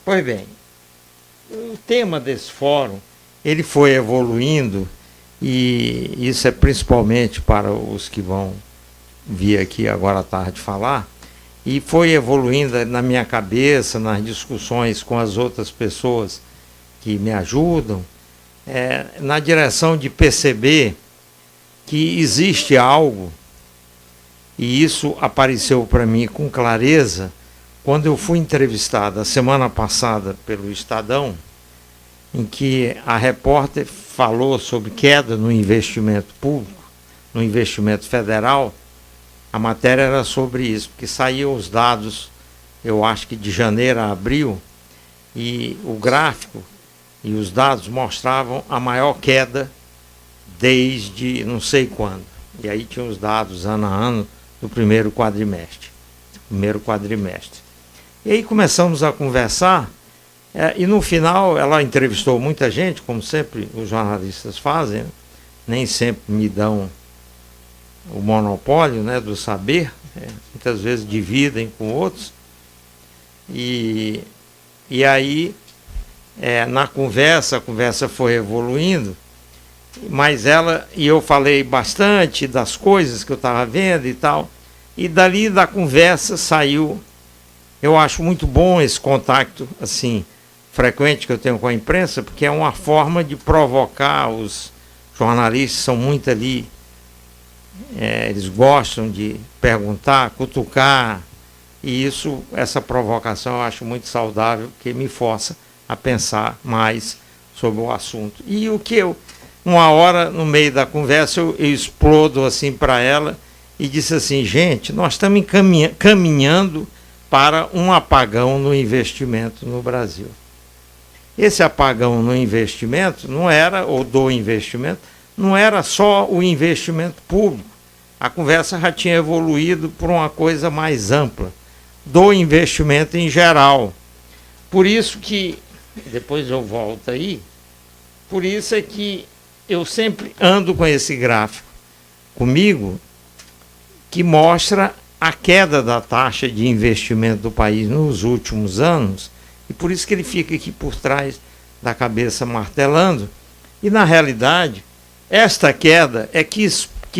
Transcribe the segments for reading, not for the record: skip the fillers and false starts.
Pois bem, o tema desse fórum, ele foi evoluindo, e isso é principalmente para os que vão vir aqui agora à tarde falar, e foi evoluindo na minha cabeça, nas discussões com as outras pessoas que me ajudam, na direção de perceber que existe algo, e isso apareceu para mim com clareza quando eu fui entrevistado a semana passada pelo Estadão, em que a repórter falou sobre queda no investimento público, no investimento federal. A matéria era sobre isso, porque saíam os dados, eu acho que de janeiro a abril, e o gráfico e os dados mostravam a maior queda desde não sei quando. E aí tinha os dados ano a ano do primeiro quadrimestre. E aí começamos a conversar, e no final ela entrevistou muita gente, como sempre os jornalistas fazem, né? Nem sempre me dão o monopólio, né, do saber, muitas vezes dividem com outros, e aí na conversa, a conversa foi evoluindo, mas ela e eu falei bastante das coisas que eu estava vendo e tal, e dali da conversa saiu. Eu acho muito bom esse contato assim frequente que eu tenho com a imprensa, porque é uma forma de provocar os jornalistas, são muito ali, eles gostam de perguntar, cutucar, e essa provocação eu acho muito saudável, porque me força a pensar mais sobre o assunto. E o que uma hora no meio da conversa eu explodo assim para ela e disse assim: gente, nós estamos caminhando para um apagão no investimento no Brasil. Esse apagão no investimento não era, ou do investimento, não era só o investimento público. A conversa já tinha evoluído por uma coisa mais ampla, do investimento em geral. Por isso que, depois eu volto aí, por isso é que eu sempre ando com esse gráfico comigo, que mostra a queda da taxa de investimento do país nos últimos anos, e por isso que ele fica aqui por trás da cabeça martelando. E na realidade, esta queda é que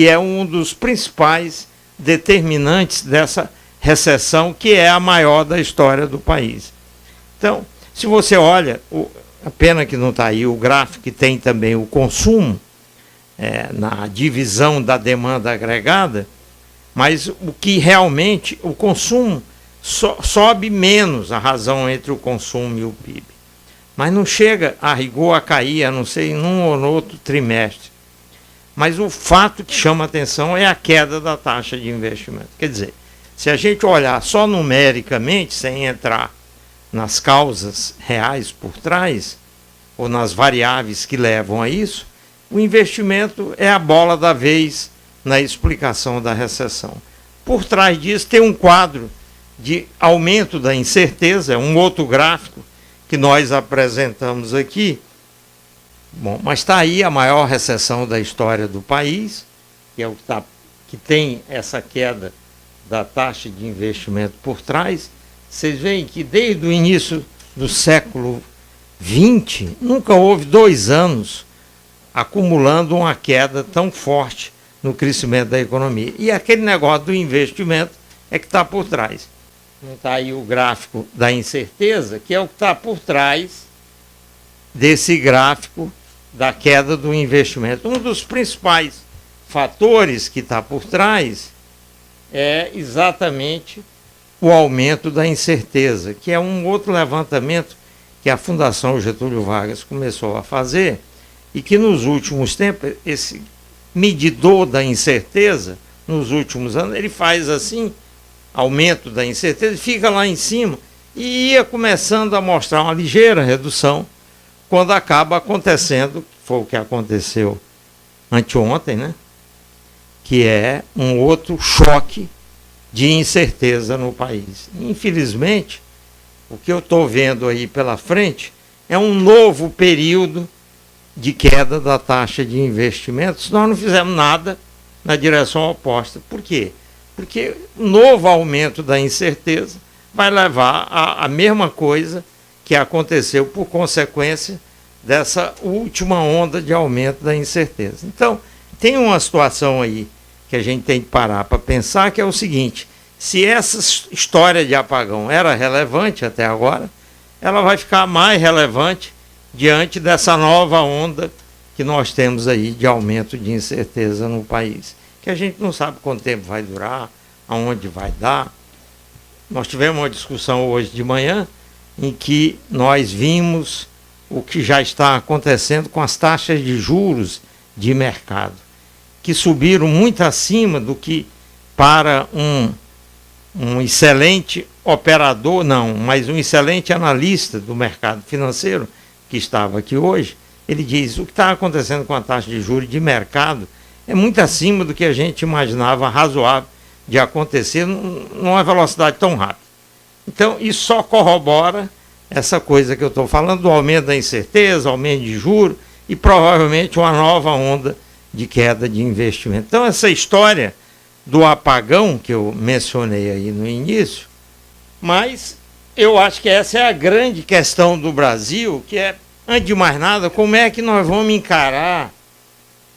é um dos principais determinantes dessa recessão, que é a maior da história do país. Então, se você olha, a pena que não está aí o gráfico, que tem também o consumo, na divisão da demanda agregada, mas o que realmente, o consumo sobe menos, a razão entre o consumo e o PIB. Mas não chega a rigor a cair, a não ser em um ou no outro trimestre. Mas o fato que chama a atenção é a queda da taxa de investimento. Quer dizer, se a gente olhar só numericamente, sem entrar nas causas reais por trás, ou nas variáveis que levam a isso, o investimento é a bola da vez na explicação da recessão. Por trás disso tem um quadro de aumento da incerteza, é um outro gráfico que nós apresentamos aqui. Bom, mas está aí a maior recessão da história do país, que é o que tem essa queda da taxa de investimento por trás. Vocês veem que desde o início do século XX, nunca houve 2 anos acumulando uma queda tão forte no crescimento da economia. E aquele negócio do investimento é que está por trás. Não está aí o gráfico da incerteza, que é o que está por trás desse gráfico da queda do investimento. Um dos principais fatores que está por trás é exatamente o aumento da incerteza, que é um outro levantamento que a Fundação Getúlio Vargas começou a fazer, e que nos últimos tempos, esse medidor da incerteza, nos últimos anos, ele faz assim, aumento da incerteza, fica lá em cima, e ia começando a mostrar uma ligeira redução, quando acaba acontecendo, foi o que aconteceu anteontem, né? Que é um outro choque de incerteza no país. Infelizmente, o que eu estou vendo aí pela frente é um novo período de queda da taxa de investimentos. Nós não fizemos nada na direção oposta. Por quê? Porque o novo aumento da incerteza vai levar a mesma coisa que aconteceu por consequência dessa última onda de aumento da incerteza. Então, tem uma situação aí que a gente tem que parar para pensar, que é o seguinte: se essa história de apagão era relevante até agora, ela vai ficar mais relevante diante dessa nova onda que nós temos aí de aumento de incerteza no país, que a gente não sabe quanto tempo vai durar, aonde vai dar. Nós tivemos uma discussão hoje de manhã em que nós vimos o que já está acontecendo com as taxas de juros de mercado, que subiram muito acima do que para um excelente operador, não, mas um excelente analista do mercado financeiro, que estava aqui hoje. Ele diz: o que está acontecendo com a taxa de juros de mercado é muito acima do que a gente imaginava razoável de acontecer numa velocidade tão rápida. Então, isso só corrobora essa coisa que eu estou falando, do aumento da incerteza, aumento de juros e provavelmente uma nova onda de queda de investimento. Então, essa história do apagão que eu mencionei aí no início, mas eu acho que essa é a grande questão do Brasil, que é, antes de mais nada, como é que nós vamos encarar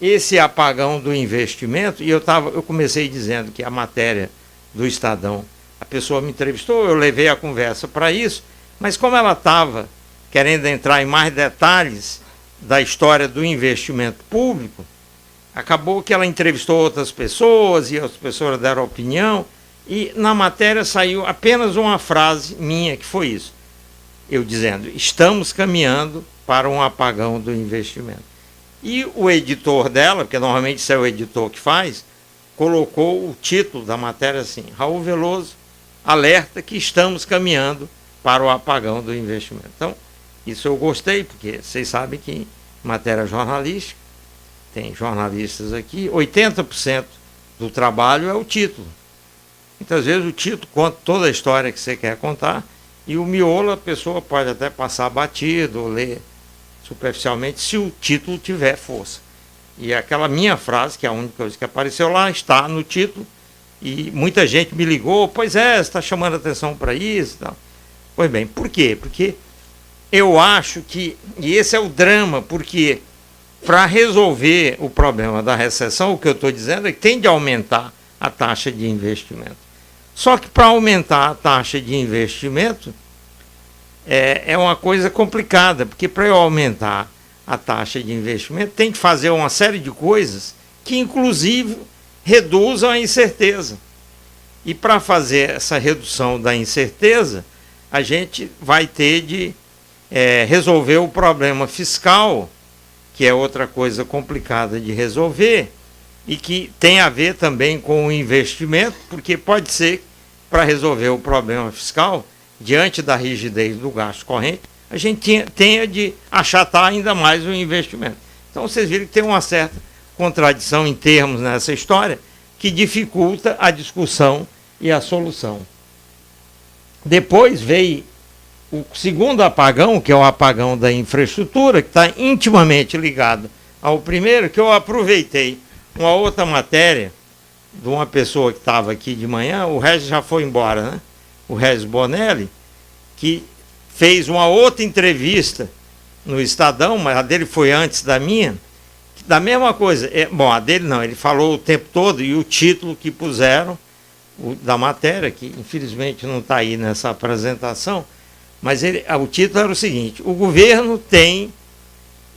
esse apagão do investimento. E eu comecei dizendo que a matéria do Estadão, a pessoa me entrevistou, eu levei a conversa para isso, mas como ela estava querendo entrar em mais detalhes da história do investimento público, acabou que ela entrevistou outras pessoas e as pessoas deram opinião, e na matéria saiu apenas uma frase minha, que foi isso: eu dizendo, estamos caminhando para um apagão do investimento. E o editor dela, porque normalmente isso é o editor que faz, colocou o título da matéria assim: Raul Veloso alerta que estamos caminhando para o apagão do investimento. Então, isso eu gostei, porque vocês sabem que em matéria jornalística, tem jornalistas aqui, 80% do trabalho é o título. Muitas vezes o título conta toda a história que você quer contar, e o miolo a pessoa pode até passar batido, ou ler superficialmente, se o título tiver força. E aquela minha frase, que é a única coisa que apareceu lá, está no título, e muita gente me ligou: pois é, você está chamando atenção para isso e tal. Pois bem, por quê? Porque eu acho que, e esse é o drama, porque para resolver o problema da recessão, o que eu estou dizendo é que tem de aumentar a taxa de investimento. Só que para aumentar a taxa de investimento é uma coisa complicada, porque para eu aumentar a taxa de investimento tem que fazer uma série de coisas que inclusive reduzam a incerteza. E para fazer essa redução da incerteza, a gente vai ter de resolver o problema fiscal, que é outra coisa complicada de resolver, e que tem a ver também com o investimento, porque pode ser, para resolver o problema fiscal, diante da rigidez do gasto corrente, a gente tenha de achatar ainda mais o investimento. Então vocês viram que tem uma certa contradição em termos nessa história, que dificulta a discussão e a solução. Depois veio o segundo apagão, que é o apagão da infraestrutura, que está intimamente ligado ao primeiro, que eu aproveitei uma outra matéria de uma pessoa que estava aqui de manhã. O Regis já foi embora, né? O Regis Bonelli, que fez uma outra entrevista no Estadão, mas a dele foi antes da minha, da mesma coisa. Bom, a dele não, ele falou o tempo todo, e o título que puseram da matéria, que infelizmente não está aí nessa apresentação, mas o título era o seguinte: o governo tem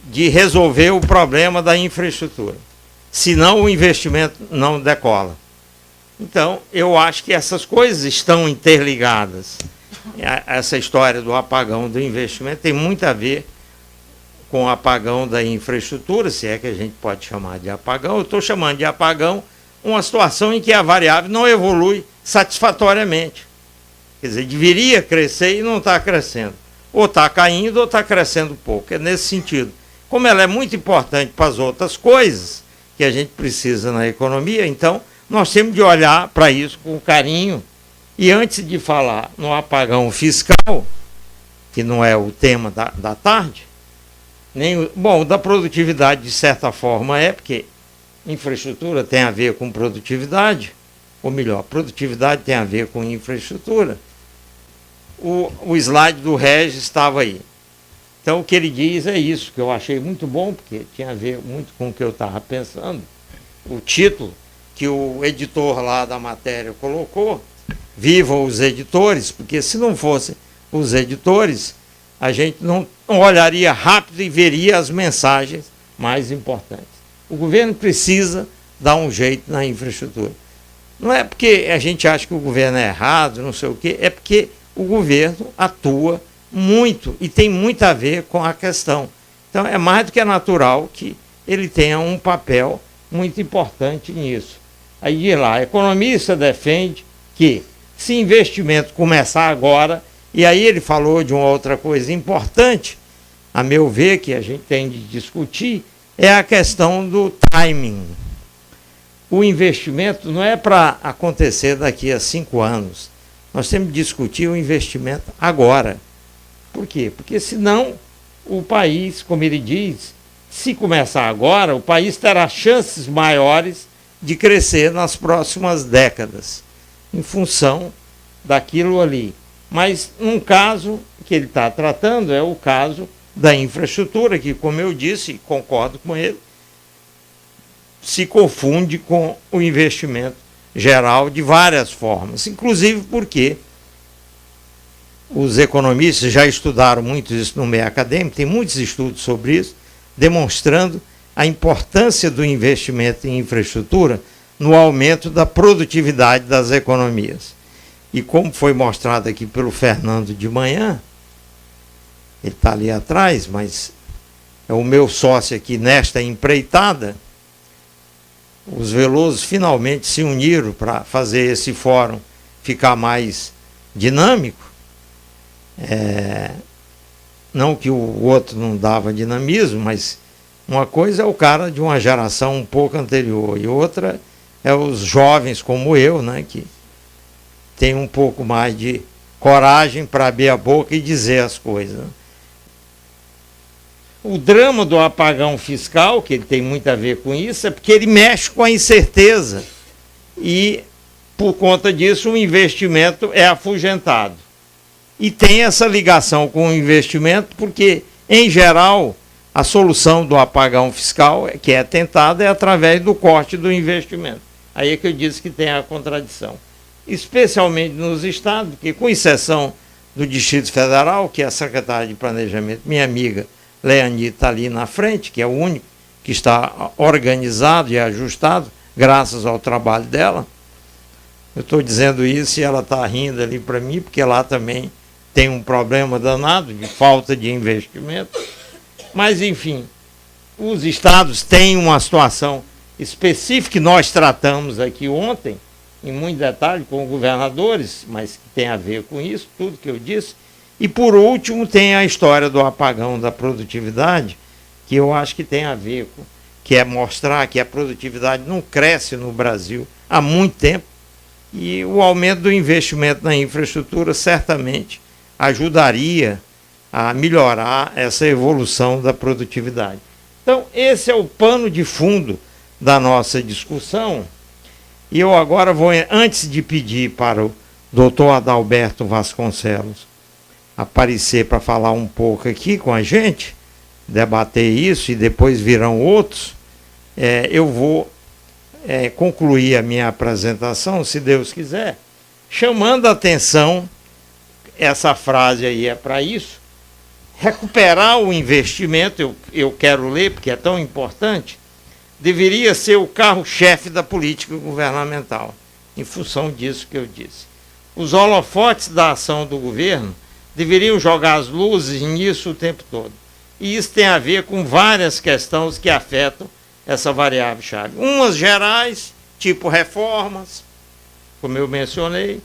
de resolver o problema da infraestrutura, senão o investimento não decola. Então, eu acho que essas coisas estão interligadas. Essa história do apagão do investimento tem muito a ver com o apagão da infraestrutura, se é que a gente pode chamar de apagão. Eu estou chamando de apagão uma situação em que a variável não evolui satisfatoriamente. Quer dizer, deveria crescer e não está crescendo. Ou está caindo ou está crescendo pouco. É nesse sentido. Como ela é muito importante para as outras coisas que a gente precisa na economia, então nós temos de olhar para isso com carinho. E antes de falar no apagão fiscal, que não é o tema da tarde, bom, da produtividade de certa forma porque infraestrutura tem a ver com produtividade, ou melhor, produtividade tem a ver com infraestrutura. o slide do Regis estava aí. Então o que ele diz é isso, que eu achei muito bom, porque tinha a ver muito com o que eu estava pensando. O título que o editor lá da matéria colocou, vivam os editores, porque se não fossem os editores, a gente não olharia rápido e veria as mensagens mais importantes. O governo precisa dar um jeito na infraestrutura. Não é porque a gente acha que o governo é errado, não sei o quê, é porque o governo atua muito e tem muito a ver com a questão. Então é mais do que natural que ele tenha um papel muito importante nisso. Aí de lá, economista defende que se investimento começar agora, e aí ele falou de uma outra coisa importante, a meu ver, que a gente tem de discutir, é a questão do timing. O investimento não é para acontecer daqui a 5 anos. Nós temos que discutir o investimento agora. Por quê? Porque senão o país, como ele diz, se começar agora, o país terá chances maiores de crescer nas próximas décadas, em função daquilo ali. Mas um caso que ele está tratando é o caso da infraestrutura, que, como eu disse, concordo com ele, se confunde com o investimento geral de várias formas, inclusive porque os economistas já estudaram muito isso no meio acadêmico, tem muitos estudos sobre isso, demonstrando a importância do investimento em infraestrutura no aumento da produtividade das economias. E como foi mostrado aqui pelo Fernando de manhã, ele está ali atrás, mas é o meu sócio aqui nesta empreitada, os Velosos finalmente se uniram para fazer esse fórum ficar mais dinâmico. Não que o outro não dava dinamismo, mas uma coisa é o cara de uma geração um pouco anterior, e outra é os jovens como eu, né, que tem um pouco mais de coragem para abrir a boca e dizer as coisas. Né? O drama do apagão fiscal, que ele tem muito a ver com isso, é porque ele mexe com a incerteza e, por conta disso, o investimento é afugentado. E tem essa ligação com o investimento porque, em geral, a solução do apagão fiscal que é tentada é através do corte do investimento. Aí é que eu disse que tem a contradição. Especialmente nos estados, que, com exceção do Distrito Federal, que é a secretária de Planejamento, minha amiga Leani, está ali na frente, que é o único que está organizado e ajustado, graças ao trabalho dela. Eu estou dizendo isso e ela está rindo ali para mim, porque lá também tem um problema danado de falta de investimento. Mas, enfim, os estados têm uma situação específica que nós tratamos aqui ontem, em muito detalhe, com governadores, mas que tem a ver com isso, tudo que eu disse. E, por último, tem a história do apagão da produtividade, que eu acho que tem a ver com, que é mostrar que a produtividade não cresce no Brasil há muito tempo, e o aumento do investimento na infraestrutura certamente ajudaria a melhorar essa evolução da produtividade. Então, esse é o pano de fundo da nossa discussão. E eu agora vou, antes de pedir para o doutor Adalberto Vasconcelos aparecer para falar um pouco aqui com a gente, debater isso e depois virão outros, eu vou concluir a minha apresentação, se Deus quiser, chamando a atenção, essa frase aí é para isso, recuperar o investimento, eu quero ler porque é tão importante, deveria ser o carro-chefe da política governamental, em função disso que eu disse. Os holofotes da ação do governo deveriam jogar as luzes nisso o tempo todo. E isso tem a ver com várias questões que afetam essa variável-chave. Umas gerais, tipo reformas, como eu mencionei,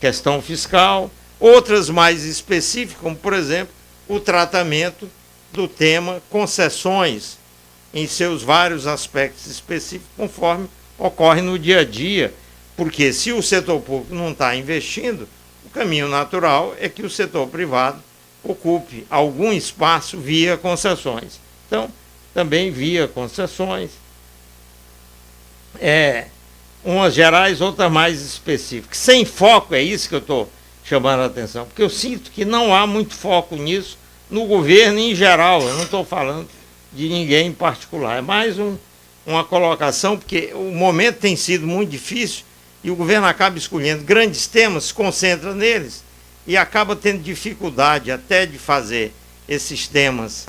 questão fiscal, outras mais específicas, como, por exemplo, o tratamento do tema concessões, em seus vários aspectos específicos, conforme ocorre no dia a dia, porque se o setor público não está investindo, o caminho natural é que o setor privado ocupe algum espaço via concessões. Então, também via concessões, umas gerais, outras mais específicas. Sem foco, é isso que eu estou chamando a atenção, porque eu sinto que não há muito foco nisso no governo em geral. Eu não estou falando de ninguém em particular, é mais uma colocação, porque o momento tem sido muito difícil e o governo acaba escolhendo grandes temas, se concentra neles e acaba tendo dificuldade até de fazer esses temas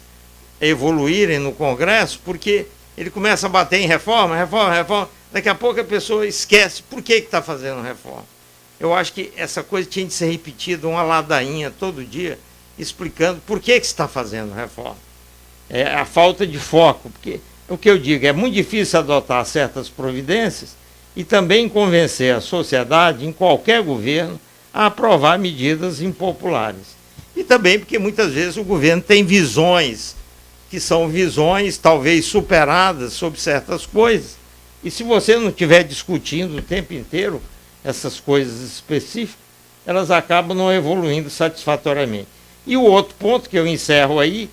evoluírem no Congresso, porque ele começa a bater em reforma, daqui a pouco a pessoa esquece por que está fazendo reforma. Eu acho que essa coisa tinha de ser repetida, uma ladainha todo dia, explicando por que está fazendo reforma. É a falta de foco, porque o que eu digo, é muito difícil adotar certas providências e também convencer a sociedade, em qualquer governo, a aprovar medidas impopulares. E também porque muitas vezes o governo tem visões, que são visões talvez superadas sobre certas coisas, e se você não estiver discutindo o tempo inteiro essas coisas específicas, elas acabam não evoluindo satisfatoriamente. E o outro ponto que eu encerro aí,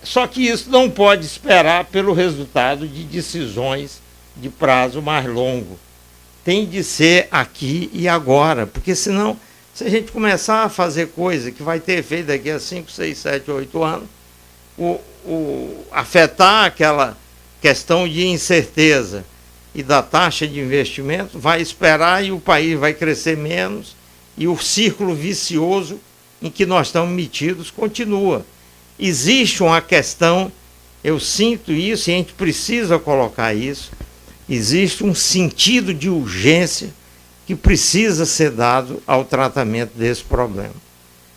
só que isso não pode esperar pelo resultado de decisões de prazo mais longo. Tem de ser aqui e agora, porque senão, se a gente começar a fazer coisa que vai ter efeito daqui a 5, 6, 7, 8 anos, afetar aquela questão de incerteza e da taxa de investimento, vai esperar e o país vai crescer menos e o círculo vicioso em que nós estamos metidos continua. Existe uma questão, eu sinto isso e a gente precisa colocar isso, existe um sentido de urgência que precisa ser dado ao tratamento desse problema.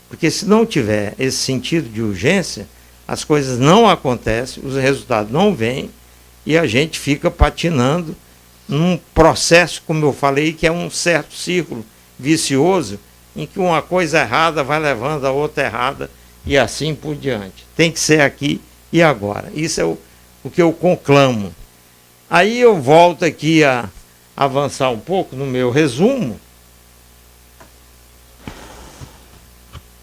Porque se não tiver esse sentido de urgência, as coisas não acontecem, os resultados não vêm e a gente fica patinando num processo, como eu falei, que é um certo círculo vicioso, em que uma coisa errada vai levando a outra errada e assim por diante. Tem que ser aqui e agora. Isso é o que eu conclamo. Aí eu volto aqui a avançar um pouco no meu resumo,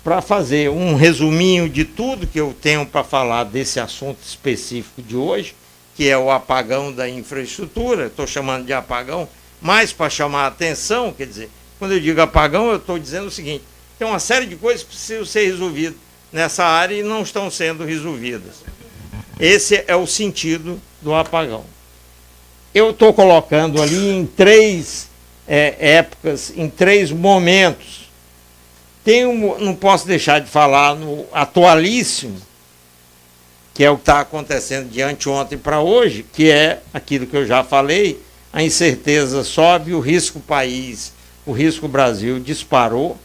para fazer um resuminho de tudo que eu tenho para falar desse assunto específico de hoje, que é o apagão da infraestrutura. Estou chamando de apagão, mais para chamar a atenção, quer dizer, quando eu digo apagão, eu estou dizendo o seguinte, tem uma série de coisas que precisam ser resolvidas nessa área e não estão sendo resolvidas. Esse é o sentido do apagão. Eu estou colocando ali em 3 épocas, em 3 momentos. Não posso deixar de falar no atualíssimo, que é o que está acontecendo de anteontem para hoje, que é aquilo que eu já falei, a incerteza sobe, o risco país, o risco Brasil disparou.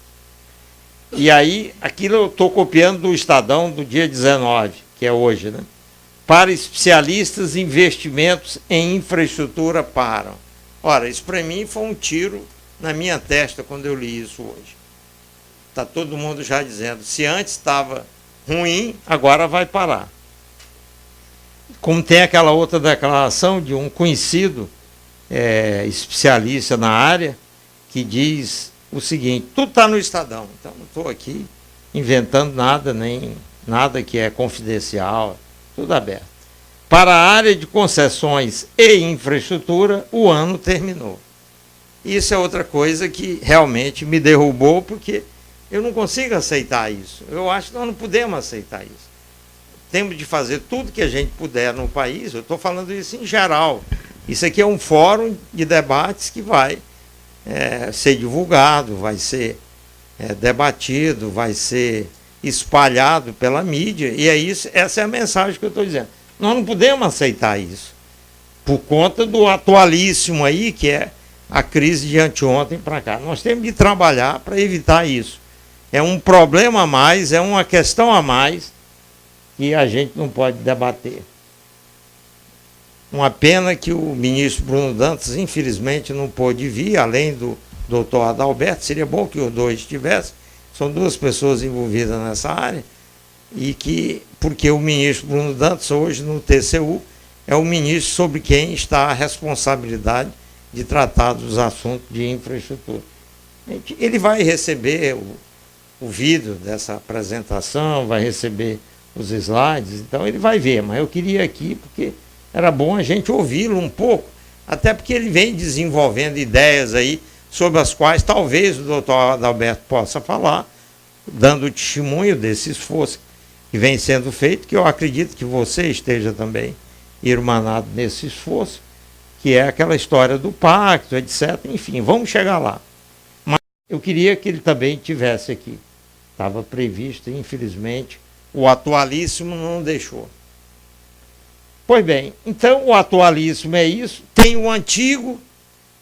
E aí, aquilo eu estou copiando do Estadão do dia 19, que é hoje, né? Para especialistas, investimentos em infraestrutura param. Ora, isso para mim foi um tiro na minha testa quando eu li isso hoje. Está todo mundo já dizendo, se antes estava ruim, agora vai parar. Como tem aquela outra declaração de um conhecido especialista na área, que diz o seguinte, tudo está no Estadão, então não estou aqui inventando nada, nem nada que é confidencial, tudo aberto. Para a área de concessões e infraestrutura, o ano terminou. Isso é outra coisa que realmente me derrubou, porque eu não consigo aceitar isso. Eu acho que nós não podemos aceitar isso. Temos de fazer tudo que a gente puder no país, eu estou falando isso em geral. Isso aqui é um fórum de debates que vai ser divulgado, vai ser debatido, vai ser espalhado pela mídia, e essa é a mensagem que eu estou dizendo. Nós não podemos aceitar isso, por conta do atualíssimo aí, que é a crise de anteontem para cá. Nós temos de trabalhar para evitar isso. É um problema a mais, é uma questão a mais, que a gente não pode debater. Uma pena que o ministro Bruno Dantas, infelizmente, não pôde vir, além do doutor Adalberto. Seria bom que os dois estivessem. São 2 pessoas envolvidas nessa área, porque o ministro Bruno Dantas, hoje no TCU, é o ministro sobre quem está a responsabilidade de tratar dos assuntos de infraestrutura. Ele vai receber o vídeo dessa apresentação, vai receber os slides, então ele vai ver, mas eu queria aqui, porque era bom a gente ouvi-lo um pouco, até porque ele vem desenvolvendo ideias aí sobre as quais talvez o doutor Adalberto possa falar, dando testemunho desse esforço que vem sendo feito, que eu acredito que você esteja também irmanado nesse esforço, que é aquela história do pacto, etc. Enfim, vamos chegar lá. Mas eu queria que ele também estivesse aqui. Estava previsto, infelizmente, o atualíssimo não deixou. Pois bem, então o atualíssimo é isso. Tem o antigo,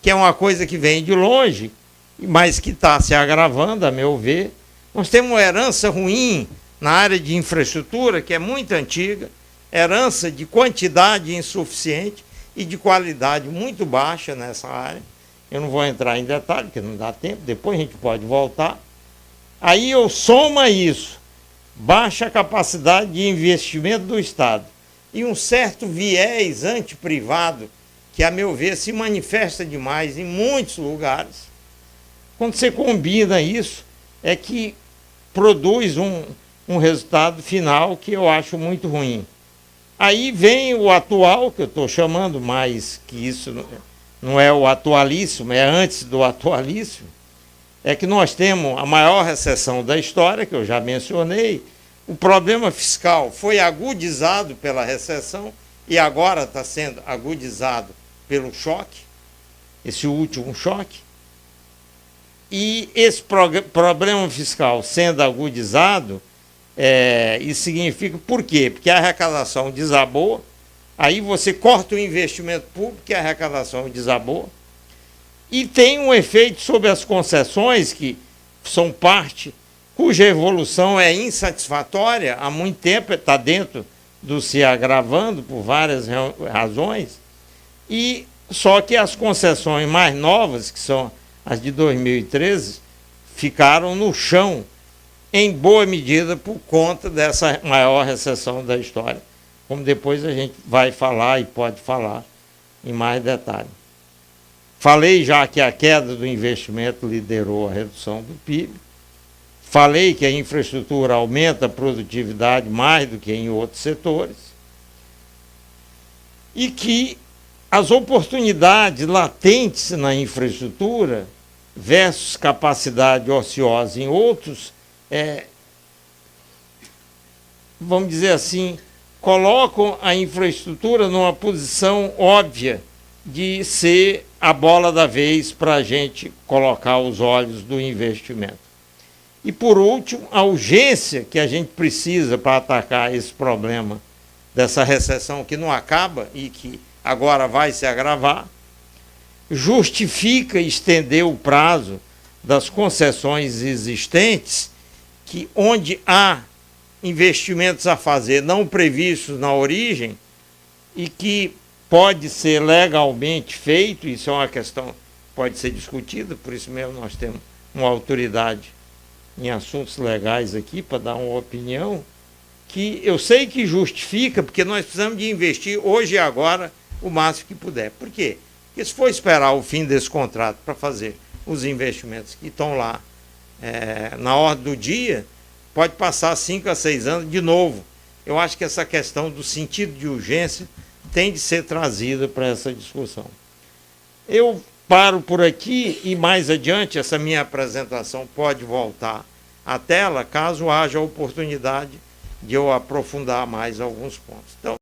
que é uma coisa que vem de longe, mas que está se agravando, a meu ver. Nós temos uma herança ruim na área de infraestrutura, que é muito antiga, herança de quantidade insuficiente e de qualidade muito baixa nessa área. Eu não vou entrar em detalhe, porque não dá tempo, depois a gente pode voltar. Aí eu somo isso, baixa capacidade de investimento do Estado e um certo viés antiprivado, que, a meu ver, se manifesta demais em muitos lugares. Quando você combina isso, é que produz um resultado final que eu acho muito ruim. Aí vem o atual, que eu estou chamando, mais que isso não é o atualíssimo, é antes do atualíssimo, é que nós temos a maior recessão da história, que eu já mencionei. O problema fiscal foi agudizado pela recessão e agora está sendo agudizado pelo choque, esse último choque. E esse problema fiscal sendo agudizado, isso significa por quê? Porque a arrecadação desabou, aí você corta o investimento público e a arrecadação desabou. E tem um efeito sobre as concessões, que são parte, cuja evolução é insatisfatória há muito tempo, está dentro do se agravando por várias razões, e só que as concessões mais novas, que são as de 2013, ficaram no chão, em boa medida por conta dessa maior recessão da história, como depois a gente vai falar e pode falar em mais detalhe. Falei já que a queda do investimento liderou a redução do PIB, falei que a infraestrutura aumenta a produtividade mais do que em outros setores, e que as oportunidades latentes na infraestrutura versus capacidade ociosa em outros, vamos dizer assim, colocam a infraestrutura numa posição óbvia de ser a bola da vez para a gente colocar os olhos do investimento. E, por último, a urgência que a gente precisa para atacar esse problema dessa recessão que não acaba e que agora vai se agravar, justifica estender o prazo das concessões existentes, que onde há investimentos a fazer não previstos na origem e que pode ser legalmente feito, isso é uma questão que pode ser discutida, por isso mesmo nós temos uma autoridade em assuntos legais aqui para dar uma opinião, que eu sei que justifica, porque nós precisamos de investir hoje e agora o máximo que puder. Por quê? Porque se for esperar o fim desse contrato para fazer os investimentos que estão lá na ordem do dia, pode passar 5 a 6 anos de novo. Eu acho que essa questão do sentido de urgência tem de ser trazida para essa discussão. Eu paro por aqui e mais adiante essa minha apresentação pode voltar à tela, caso haja oportunidade de eu aprofundar mais alguns pontos. Então,